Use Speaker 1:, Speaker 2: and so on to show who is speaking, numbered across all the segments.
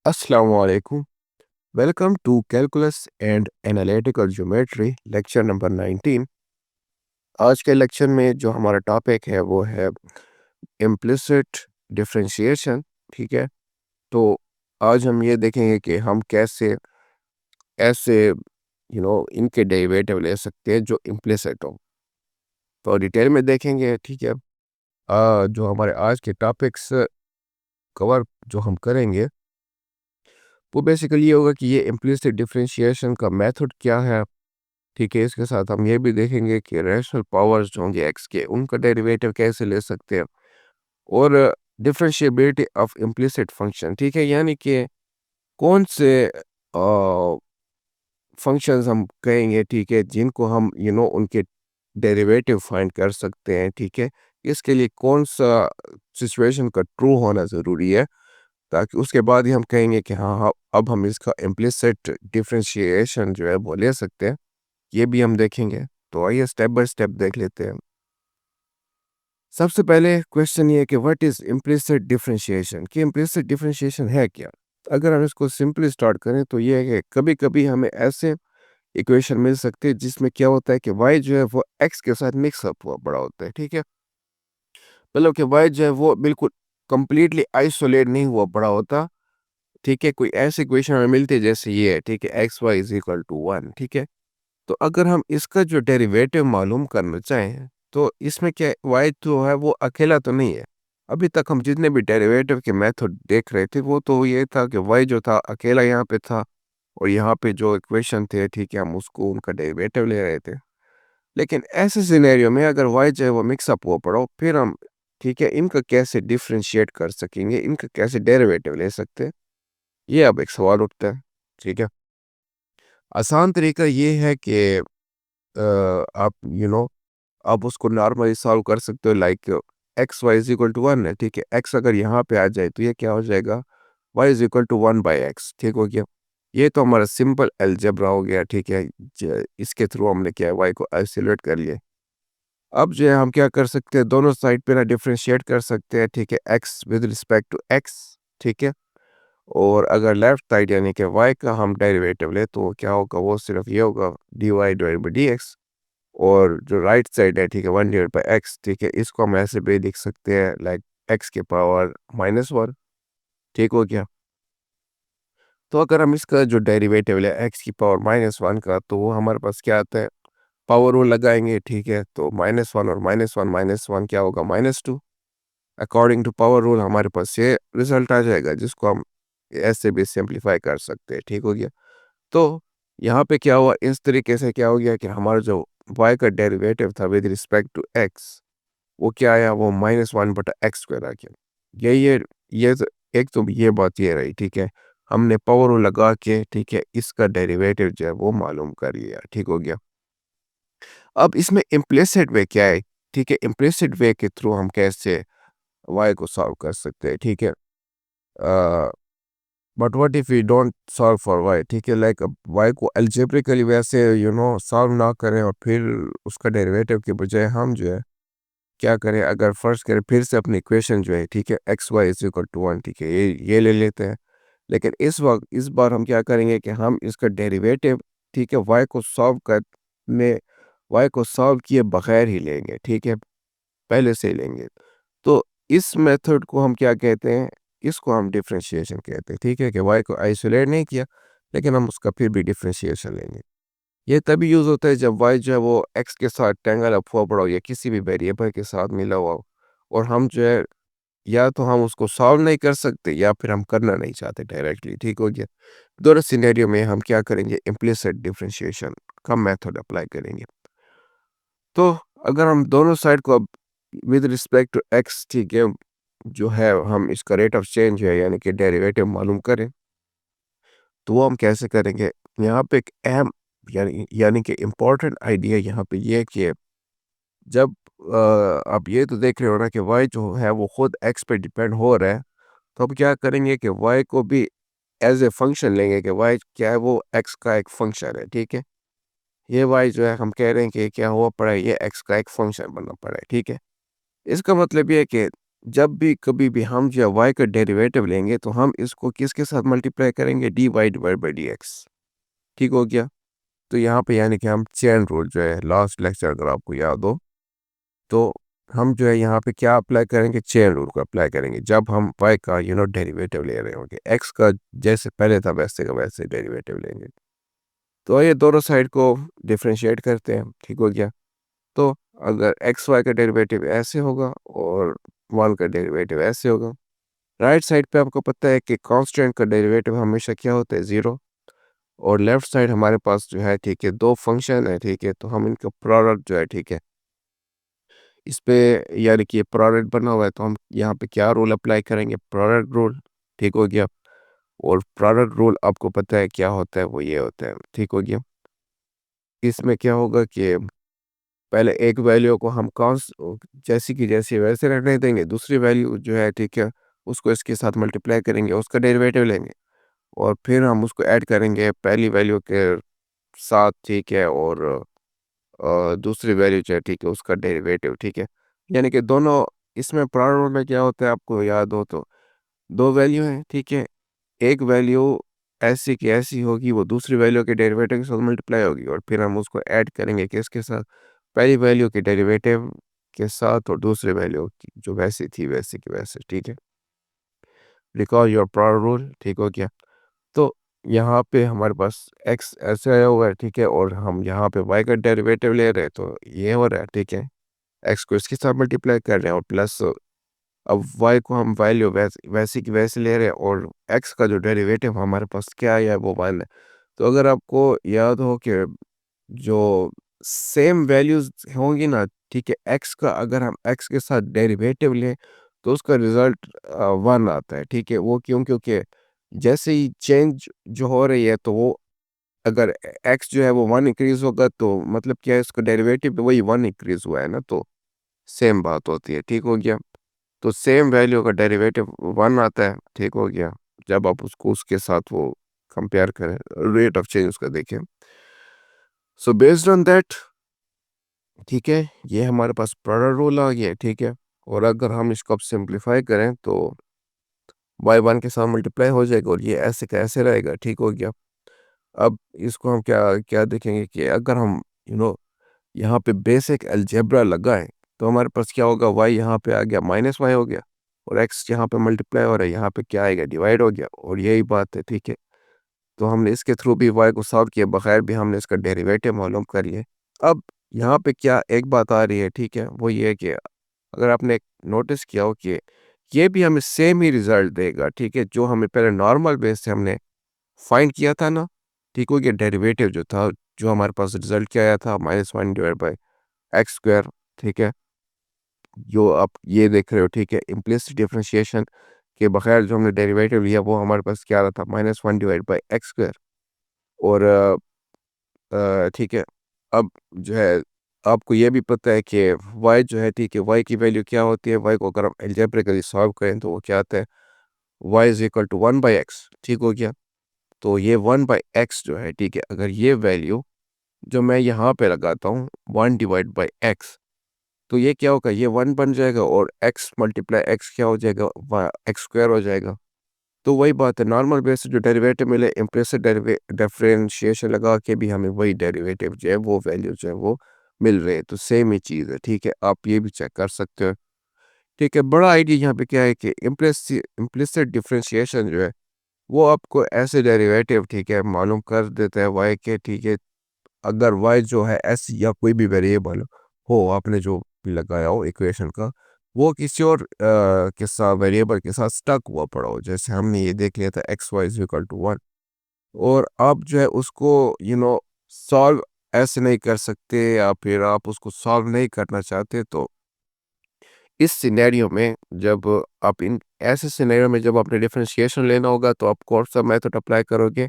Speaker 1: Assalamu alaikum. Welcome to Calculus and Analytical Geometry lecture number 19। आज के lecture में जो हमारा टॉपिक है वो है इम्प्लिसिट डिफरेंशिएशन। ठीक है, तो आज हम ये देखेंगे कि हम कैसे ऐसे इनके डेरिवेटिव ले सकते हैं जो इम्प्लिसिट हो। तो डिटेल में देखेंगे। ठीक है, जो हमारे आज के टॉपिक्स कवर जो हम करेंगे वो बेसिकली ये होगा कि ये इम्प्लिसिट डिफरेंशिएशन का मेथड क्या है। ठीक है, इसके साथ हम ये भी देखेंगे कि रैशनल पावर्स जो होंगे एक्स के उनका डेरिवेटिव कैसे ले सकते हैं, और डिफरेंशिएबिलिटी ऑफ इम्प्लिसिट फंक्शन। ठीक है, यानी कि कौन से फंक्शंस हम कहेंगे, ठीक है, जिनको हम उनके डेरिवेटिव फाइंड कर सकते हैं। ठीक है, इसके लिए कौन सा सिचुएशन का ट्रू होना ज़रूरी है, ताकि उसके बाद ही हम कहेंगे कि हाँ हाँ अब हम इसका इम्प्लिसिट डिफरेंशिएशन जो है वो ले सकते हैं। ये भी हम देखेंगे। तो आइए स्टेप बाय स्टेप देख लेते हैं। सबसे पहले क्वेश्चन ये है कि व्हाट इज इम्प्लिसिट डिफरेंशिएशन, कि इम्प्लिसिट डिफरेंशिएशन है क्या। अगर हम इसको सिंपली स्टार्ट करें तो ये है कि कभी कभी हमें ऐसे इक्वेशन मिल सकते हैं जिसमें क्या होता है कि y जो है वो x के साथ मिक्स अप हुआ बड़ा होता है। ठीक है, मतलब कि y जो है वो बिल्कुल कंप्लीटली आइसोलेट नहीं हुआ बड़ा होता। ठीक है, कोई ऐसी इक्वेशन हमें मिलती है जैसे ये है। ठीक है, x Y is equal to 1। ठीक है, तो अगर हम इसका जो डेरिवेटिव मालूम करना चाहें तो इसमें क्या y तो है वो अकेला तो नहीं है। अभी तक हम जितने भी डेरिवेटिव के मेथड देख रहे थे वो तो ये था कि y जो था अकेला यहाँ पे था, और यहाँ पे जो इक्वेशन थे, ठीक है, हम उसको उनका डेरिवेटिव ले रहे थे। लेकिन ऐसे सिनेरियो में अगर y जो है वो मिक्सअप हो पड़ा, फिर हम, ठीक है, इनका कैसे डिफ्रेंशिएट कर सकेंगे, इनका कैसे डेरिवेटिव ले सकते हैं, ये अब एक सवाल उठता है। ठीक है, आसान तरीका ये है कि आप आप उसको नॉर्मली सॉल्व कर सकते हो। Like x Y is equal to 1 है। ठीक है, एक्स अगर यहाँ पे आ जाए तो ये क्या हो जाएगा, Y is equal to 1/x। ठीक हो गया, ये तो हमारा सिंपल अलजेब्रा हो गया। ठीक है, इसके थ्रू हमने क्या है वाई को आइसोलेट कर लिया। अब जो है हम क्या कर सकते हैं, दोनों साइड पे ना डिफ्रेंशिएट कर सकते हैं। ठीक है, x with respect to x. ठीक है, और अगर लेफ्ट साइड यानी कि वाई का हम डेरिवेटिव ले तो क्या होगा, वो सिर्फ ये होगा d Y divide by D x. और जो राइट साइड है, ठीक है, 1/x। ठीक है, इसको हम ऐसे भी लिख सकते हैं लाइक एक्स के पावर -1। ठीक हो गया, तो अगर हम इसका जो डेरिवेटिव है एक्स की पावर -1 का, तो वो हमारे पास क्या आता है, पावर रूल लगाएंगे। ठीक है, तो -1 और -1 क्या होगा, -2। अकॉर्डिंग टू पावर रूल हमारे पास ये रिजल्ट आ जाएगा, जिसको हम ऐसे भी सिंप्लीफाई कर सकते हैं। ठीक हो गया, तो यहाँ पे क्या हुआ, इस तरीके से क्या हो गया कि हमारा जो y का डेरिवेटिव था विद रिस्पेक्ट टू x, वो क्या आया, वो -1/x² आ गया। ये एक तो ये बात ये रही। ठीक है, हमने पावर लगा के, ठीक है, इसका डेरिवेटिव जो है वो मालूम कर लिया। ठीक हो गया, अब इसमें इम्प्लिसिट वे क्या है। ठीक है, इम्प्लिसिट वे के थ्रू हम कैसे y को सॉल्व कर सकते हैं। ठीक है, but what if we don't solve for y। ठीक है, लाइक y को अलजेब्रिकली वैसे सॉल्व ना करें और फिर उसका डेरिवेटिव के बजाय हम जो है क्या करें, अगर फर्स्ट करें फिर से अपनी इक्वेशन जो है, ठीक है, x Y is equal to 1, ठीक है, ये ले लेते हैं। लेकिन इस बार हम क्या करेंगे कि हम इसका डेरिवेटिव, ठीक है, वाई को सॉल्व किए बगैर ही लेंगे। ठीक है, पहले से ही लेंगे। तो इस मेथड को हम क्या कहते हैं, इसको हम डिफरेंशिएशन कहते हैं। ठीक है, कि वाई को आइसोलेट नहीं किया, लेकिन हम उसका फिर भी डिफरेंशिएशन लेंगे। ये तभी यूज़ होता है जब y जो है वो x के साथ टेंगल अप हुआ पड़ा हो या किसी भी वेरिएबल के साथ मिला हुआ हो, और हम जो है या तो हम उसको सॉल्व नहीं कर सकते या फिर हम करना नहीं चाहते डायरेक्टली। ठीक हो गया, दोनों सिनेरियो में हम क्या करेंगे, इम्प्लिसिट डिफरेंशिएशन का मेथड अप्लाई करेंगे। तो अगर हम दोनों साइड को अब विद रिस्पेक्ट टू x, ठीक है, जो है हम इसका रेट ऑफ चेंज है यानी कि डेरिवेटिव मालूम करें, तो वो हम कैसे करेंगे। यहाँ पे एक अहम यानी कि इम्पोर्टेंट आइडिया यहाँ पे ये है कि जब आप ये तो देख रहे हो ना कि y जो है वो खुद x पे डिपेंड हो रहा है, तो अब क्या करेंगे कि y को भी एज ए फंक्शन लेंगे कि y क्या है, वो x का एक फंक्शन है। ठीक है, ये y जो है हम कह रहे हैं कि क्या हुआ पड़ा है, ये x का एक फंक्शन बनना पड़ा है। ठीक है, इसका मतलब ये है कि जब भी कभी भी हम जो है y का डेरिवेटिव लेंगे तो हम इसको किसके साथ मल्टीप्लाई करेंगे, dy डिवाइड बाई dx। ठीक हो गया। तो यहाँ पे यानी कि हम चेन रूल जो है लास्ट लेक्चर अगर आपको याद हो, तो हम जो है यहाँ पे क्या अप्लाई करेंगे, चेन रूल को अप्लाई करेंगे जब हम y का डेरिवेटिव ले रहे होंगे। x का जैसे पहले था वैसे का वैसे डेरिवेटिव लेंगे। तो ये दोनों साइड को डिफरेंशिएट करते हैं। ठीक हो गया। तो अगर एक्स वाई का डेरिवेटिव ऐसे होगा और वन का डेरिवेटिव ऐसे होगा, राइट साइड पे आपको पता है कि कांस्टेंट का डेरिवेटिव हमेशा क्या होता है, ज़ीरो। और लेफ्ट साइड हमारे पास जो है ठीक है दो फंक्शन है, ठीक है, तो हम इनका प्रोडक्ट जो है ठीक है इस पे यानी कि प्रोडक्ट बना हुआ है, तो हम यहाँ पे क्या रूल अप्लाई करेंगे, प्रोडक्ट रूल। ठीक हो गया। और प्रोडक्ट रूल आपको पता है क्या होता है, वो ये होता है। ठीक हो गया। इसमें क्या होगा कि पहले एक वैल्यू को हम कॉन्स जैसी की जैसी वैसे रहने देंगे, दूसरी वैल्यू जो है ठीक है उसको इसके साथ मल्टीप्लाई करेंगे, उसका डेरिवेटिव लेंगे और फिर हम उसको ऐड करेंगे पहली वैल्यू के साथ। ठीक है। और दूसरी वैल्यू जो है ठीक है उसका डेरिवेटिव। ठीक है। यानी कि दोनों इसमें प्रारूप में क्या होता है आपको याद हो तो, दो वैल्यू हैं। ठीक है। एक वैल्यू ऐसी की ऐसी होगी, वो दूसरी वैल्यू के डेरिवेटिव के साथ मल्टीप्लाई होगी और फिर हम उसको ऐड करेंगे किसके साथ, पहली वैल्यू के डेरिवेटिव के साथ और दूसरी वैल्यू की जो वैसी थी वैसे की वैसे। ठीक है। Recall your prior rule. ठीक हो गया। तो यहाँ पे हमारे पास x ऐसे आया हुआ है। ठीक है। और हम यहाँ पे y का डेरिवेटिव ले रहे हैं, तो ये हो रहा है। ठीक है। x को इसके साथ मल्टीप्लाई कर रहे हैं और प्लस अब y को हम वैल्यू वैसी की वैसे ले रहे हैं और x का जो डेरिवेटिव हमारे पास क्या आया है वो 1 है। तो अगर आपको याद हो कि जो सेम वैल्यूज होंगी ना, ठीक है, एक्स का अगर हम एक्स के साथ डेरिवेटिव लें तो उसका रिजल्ट 1 आता है। ठीक है। वो क्यों, क्योंकि जैसे ही चेंज जो हो रही है तो वो अगर एक्स जो है वो 1 इंक्रीज होगा तो मतलब क्या है, इसका डेरिवेटिव भी वही 1 इंक्रीज हुआ है ना, तो सेम बात होती है। ठीक हो गया। तो सेम वैल्यू का डेरिवेटिव 1 आता है। ठीक हो गया। जब आप उसको उसके साथ वो कंपेयर करें, रेट ऑफ चेंज उसका देखें। सो बेस्ड ऑन दैट, ठीक है, ये हमारे पास प्रोडक्ट रूल आ गया है। ठीक है। और अगर हम इसको अब सिंप्लीफाई करें तो वाई वन के साथ मल्टीप्लाई हो जाएगा और ये ऐसे का ऐसे रहेगा। ठीक हो गया। अब इसको हम क्या क्या देखेंगे कि अगर हम यहाँ पे बेसिक अलजेब्रा लगाएं तो हमारे पास क्या होगा, वाई यहाँ पे आ गया माइनस वाई हो गया और एक्स यहाँ पे मल्टीप्लाई हो रहा है, यहाँ पे क्या आएगा, डिवाइड हो गया। और यही बात है। ठीक है। तो हमने इसके थ्रू भी वाई को सॉल्व किया, बगैर भी हमने इसका डेरिवेटिव मालूम कर लिए। अब यहाँ पे क्या एक बात आ रही है, ठीक है, वो ये है कि अगर आपने नोटिस किया हो कि ये भी हमें सेम ही रिजल्ट देगा। ठीक है। जो हमें पहले नॉर्मल बेस से हमने फाइंड किया था ना, ठीक हो गया, डेरिवेटिव जो था, जो हमारे पास रिजल्ट क्या आया था, -1 डिवाइड बाई एक्स स्क्वायर। ठीक है। जो आप ये देख रहे हो, ठीक है, इम्प्लिसिट डिफरेंशिएशन के बगैर जो हमने डेरिवेटिव लिया वो हमारे पास क्या आ रहा था, -1 डिवाइड बाई एक्स स्क्वायर। और ठीक है। अब जो है आपको ये भी पता है कि y जो है, ठीक है, y की वैल्यू क्या होती है, y को अगर हम एल्जेब्रिकली सॉल्व करें तो वो क्या आता है, y is equal to 1/x। ठीक हो गया। तो ये 1/x जो है, ठीक है, अगर ये वैल्यू जो मैं यहाँ पे लगाता हूँ 1 डिवाइड बाई एक्स, तो ये क्या होगा, ये 1 बन जाएगा और x मल्टीप्लाई x क्या हो जाएगा, एक्स स्क्वायर हो जाएगा। तो वही बात है, नॉर्मल बेस से जो डेरिवेटिव मिले, इम्प्लिसिट डिफरेंशिएशन लगा के भी हमें वही डेरिवेटिव जो है वो वैल्यू जो है वो मिल रहे हैं। तो सेम ही चीज़ है। ठीक है। आप ये भी चेक कर सकते हो। ठीक है। बड़ा आइडिया यहाँ पे क्या है कि इम्प्लिसिट डिफरेंशिएशन जो है वो आपको ऐसे डेरिवेटिव, ठीक है, मालूम कर देता है वाई के। ठीक है। अगर वाई जो है एस या कोई भी वेरिएबल हो आपने जो भी लगाया हो इक्वेशन का, वो किसी और के साथ वेरिएबल के साथ स्टक हुआ पड़ा हो, जैसे हमने ये देख लिया था x Y is equal to 1, और आप जो है उसको सॉल्व ऐसे नहीं कर सकते या फिर आप उसको सॉल्व नहीं करना चाहते, तो इस सिनेरियो में जब आप इन ऐसे सिनेरियो में जब आपने डिफरेंशिएशन लेना होगा तो आप कौन सा मेथड अप्लाई करोगे,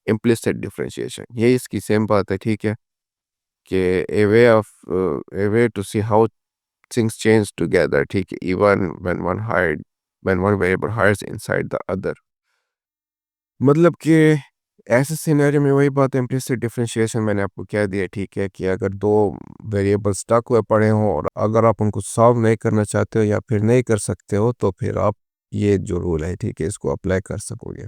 Speaker 1: इम्प्लिसिट डिफरेंशिएशन। ये इसकी सेम बात है। ठीक है। कि a way to see how things change together, ठीक है, even when one variable hides inside the other। मतलब कि ऐसे सिनेरियो में वही बात है, इम्प्लिसिट डिफरेंशिएशन मैंने आपको क्या दिया, ठीक है, कि अगर दो वेरिएबल स्टक हुए पड़े हों और अगर आप उनको सॉल्व नहीं करना चाहते हो या फिर नहीं कर सकते हो तो फिर आप ये जो रूल है, ठीक है, इसको अप्लाई कर सकोगे।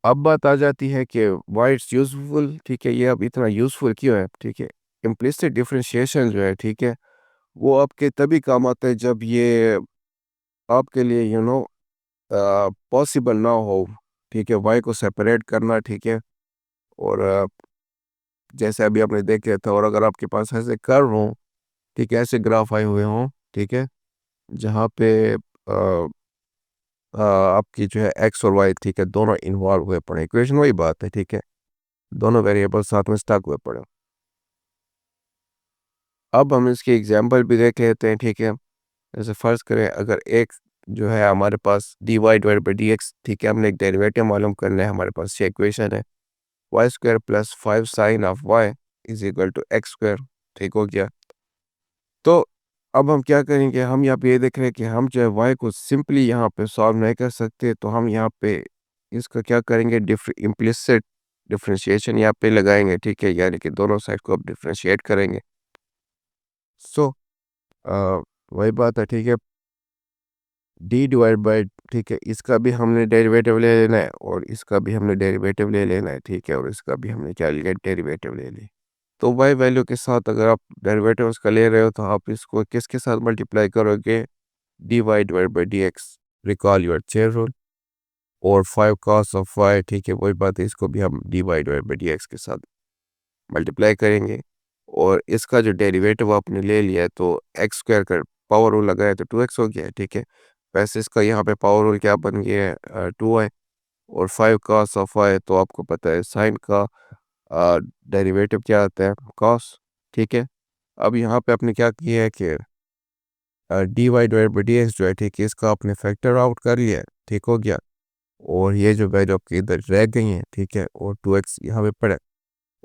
Speaker 1: अब बात आ जाती है कि व्हाई इट्स यूजफुल, ठीक है, ये अब इतना यूजफुल क्यों है, ठीक है। इम्प्लिसिट डिफरेंशिएशन जो है, ठीक है, वो आपके तभी काम आता है जब ये आपके लिए पॉसिबल ना हो, ठीक है, वाई को सेपरेट करना, ठीक है। और जैसे अभी आपने देख लिया था, और अगर आपके पास ऐसे कर्व हों, ठीक है, ऐसे ग्राफ आए हुए हों, ठीक है, जहाँ पे आपकी जो है एक्स और वाई, ठीक है, दोनों इन्वॉल्व हुए पड़े, इक्वेशन वही बात है, ठीक है, दोनों वेरिएबल साथ में स्टक हुए पड़े। अब हम इसकी एग्जांपल भी देख लेते हैं, ठीक है। जैसे फर्ज करें अगर एक जो है हमारे पास D Y divide by D X, ठीक है, हमने एक डेरिवेटिव मालूम करना है, हमारे पास ये इक्वेशन है y square plus 5 sin of y is equal to x square, ठीक हो गया। तो अब हम क्या करेंगे, हम यहाँ पे ये देख रहे हैं कि हम जो है वाई को सिंपली यहाँ पे सॉल्व नहीं कर सकते, तो हम यहाँ पे इसका क्या करेंगे, इम्प्लिसिट डिफरेंशिएशन यहाँ पे लगाएंगे, ठीक है, यानी कि दोनों साइड को अब डिफरेंशिएट करेंगे। सो वही बात है, ठीक है, डी डिवाइड बाई, ठीक है, इसका भी हमने डेरिवेटिव ले लेना है और इसका भी हमने डेरिवेटिव ले लेना है, ठीक है, और इसका भी हमने क्या लिया, डेरिवेटिव ले ली। तो वाई वैल्यू के साथ अगर आप डेरिवेटिव उसका ले रहे हो तो आप इसको किसके साथ मल्टीप्लाई करोगे, d Y divide by D x, recall your chain rule, और 5 cos ऑफ वाई, ठीक है, वही बात है, इसको भी हम d Y divide by D x के साथ मल्टीप्लाई करेंगे। और इसका जो डेरिवेटिव आपने ले लिया है तो एक्स स्क्वायर का पावर रूल लगाया तो 2x हो गया है, ठीक है। वैसे इसका यहाँ पे पावर रूल क्या बन गया है, 2y। और 5 cos ऑफ y, तो आपको पता है साइन का डेरिवेटिव क्या आता है, cos, ठीक है। अब यहाँ पे आपने क्या किया है कि d Y divide by D x जो है, ठीक है, इसका आपने फैक्टर आउट कर लिया है, ठीक हो गया। और ये जो वैल्यू आपकी इधर रह गई है, ठीक है, और 2x यहाँ पे पड़ा है।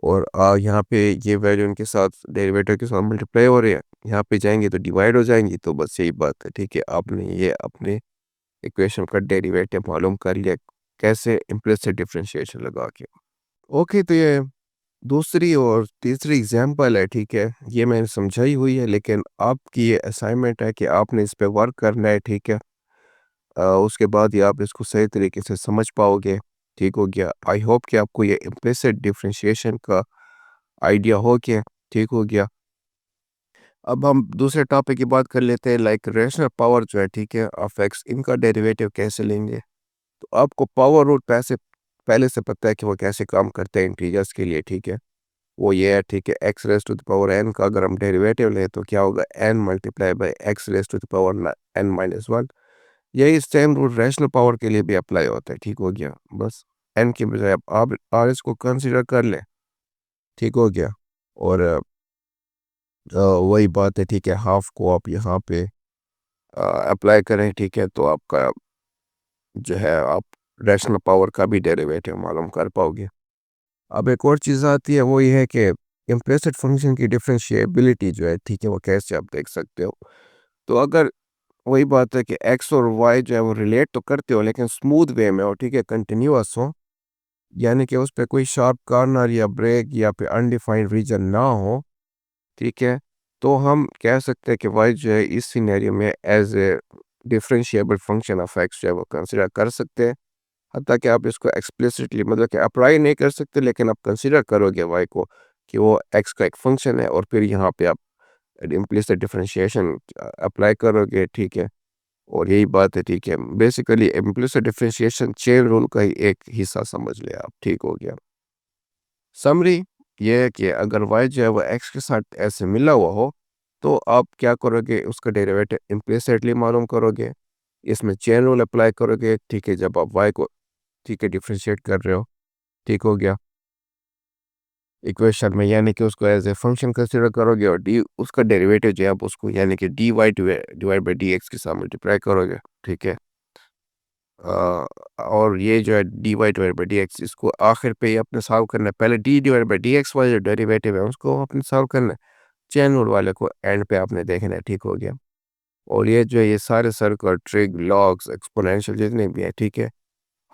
Speaker 1: और यहाँ पे ये वैल्यू इनके साथ डेरिवेटिव के साथ मल्टीप्लाई हो रही है, यहाँ पे जाएंगे तो डिवाइड हो जाएंगी, तो बस यही बात है, ठीक है, आपने ये अपने इक्वेशन का डेरिवेटिव मालूम कर लिया, कैसे, इम्प्लिसिट डिफरेंशिएशन लगा के। ओके, तो ये दूसरी और तीसरी एग्जांपल है, ठीक है, ये मैंने समझाई हुई है, लेकिन आपकी ये असाइनमेंट है कि आपने इस पे वर्क करना है, ठीक है। उसके बाद ही आप इसको सही तरीके से समझ पाओगे, ठीक हो गया। आई होप कि आपको ये इम्प्लिसिट डिफरेंशिएशन का आइडिया हो गया, ठीक हो गया। अब हम दूसरे टॉपिक की बात कर लेते हैं, लाइक रेशनल पावर जो है, ठीक है, ऑफ एक्स, इनका डेरिवेटिव कैसे लेंगे। तो आपको पावर रूट पैसे पहले से पता है कि वो कैसे काम करते हैं इंटीजर्स के लिए, ठीक है। वो ये है, ठीक है, x raise to the power n का अगर हम डेरिवेटिव लें तो क्या होगा, n multiply by x raise to the power n minus one. यही सेम रूल रैशनल पावर के लिए भी अप्लाई होता है, ठीक हो गया। बस एन की बजाय आप आर एस को कंसिडर कर लें, ठीक हो गया। और वही बात है, ठीक है, हाफ को आप यहाँ पे अप्लाई करें, ठीक है, तो आपका जो है आप रैशनल पावर का भी डेरिवेटिव मालूम कर पाओगे। अब एक और चीज़ आती है, वो ये है कि इम्प्लिसिट फंक्शन की डिफरेंशिएबिलिटी जो है, ठीक है, वो कैसे आप देख सकते हो। तो अगर वही बात है कि एक्स और वाई जो है वो रिलेट तो करते हो लेकिन स्मूथ वे में हो, ठीक है, कंटिन्यूअस हो, यानी कि उस पे कोई शार्प कॉर्नर या ब्रेक या फिर अनडिफाइंड रीजन ना हो, ठीक है, तो हम कह सकते हैं कि वाई जो है इस सिनेरियो में as a differentiable function of x जो है वो कंसिडर कर सकते हैं। हत्ता कि आप इसको एक्सप्लिसिटली मतलब कि अप्लाई नहीं कर सकते, लेकिन आप कंसिडर करोगे वाई को कि वो एक्स का एक फंक्शन है, और फिर यहाँ पे आप इम्प्लिसिट डिफरेंशिएशन अप्लाई करोगे, ठीक है। और यही बात है, ठीक है, basically implicit differentiation chain rule का ही एक हिस्सा समझ ले आप, ठीक हो गया। समरी ये है कि अगर y जो है वो x के साथ ऐसे मिला हुआ हो तो आप क्या करोगे, उसका डेरिवेटिव इम्प्लिसिटली मालूम करोगे, इसमें चेन रूल अप्लाई करोगे, ठीक है, जब आप y को, ठीक है, डिफरेंशिएट कर रहे हो, ठीक हो गया, इक्वेशन में, यानी कि उसको एज ए फंक्शन कंसिडर करोगे, और डी उसका डेरिवेटिव जो है आप उसको यानी कि d Y divide by D x के साथ मल्टीप्लाई करोगे, ठीक है। और ये जो है d Y divide by D x, इसको आखिर पे ही अपने सॉल्व करना है, पहले d divide by D x वाला जो डेरिवेटिव है उसको अपने सॉल्व करना है, चैन रूल वाले को एंड पे आपने देखना है, ठीक हो गया। और ये जो है ये सारे सर्कल, ट्रिग, लॉग्स, एक्सपोनेंशियल जितने भी हैं, ठीक है?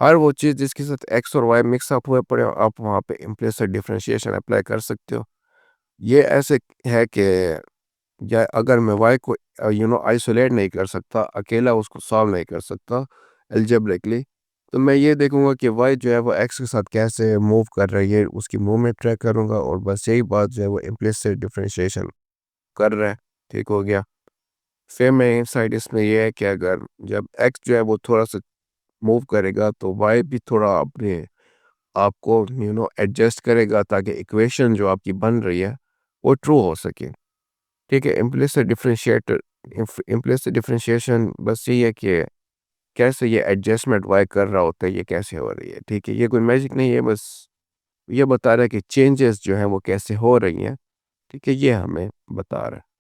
Speaker 1: हर वो चीज़ जिसके साथ एक्स और वाई मिक्स अप हुए पड़े हो, आप वहाँ पे इम्प्लिसिट डिफरेंशिएशन अप्लाई कर सकते हो। ये ऐसे है कि या अगर मैं वाई को आइसोलेट नहीं कर सकता, अकेला उसको सॉल्व नहीं कर सकता अलजेब्रिकली, तो मैं ये देखूंगा कि वाई जो है वो एक्स के साथ कैसे मूव कर रही है, उसकी मूवमेंट ट्रैक करूंगा और बस यही बात जो है वो इम्प्लिसिट डिफरेंशिएशन कर रहा है। ठीक हो गया। फिर मैं इनसाइड इसमें ये है कि अगर जब एक्स जो है वो थोड़ा सा मूव करेगा तो वाई भी थोड़ा अपने आप को एडजस्ट करेगा ताकि इक्वेशन जो आपकी बन रही है वो ट्रू हो सके। ठीक है? इम्प्लिसिट डिफरेंशिएशन बस यही है कि कैसे ये एडजस्टमेंट वाई कर रहा होता है, ये कैसे हो रही है। ठीक है? ये कोई मैजिक नहीं है, बस ये बता रहा है कि चेंजेस जो हैं वो कैसे हो रही हैं। ठीक है? ये हमें बता रहा है।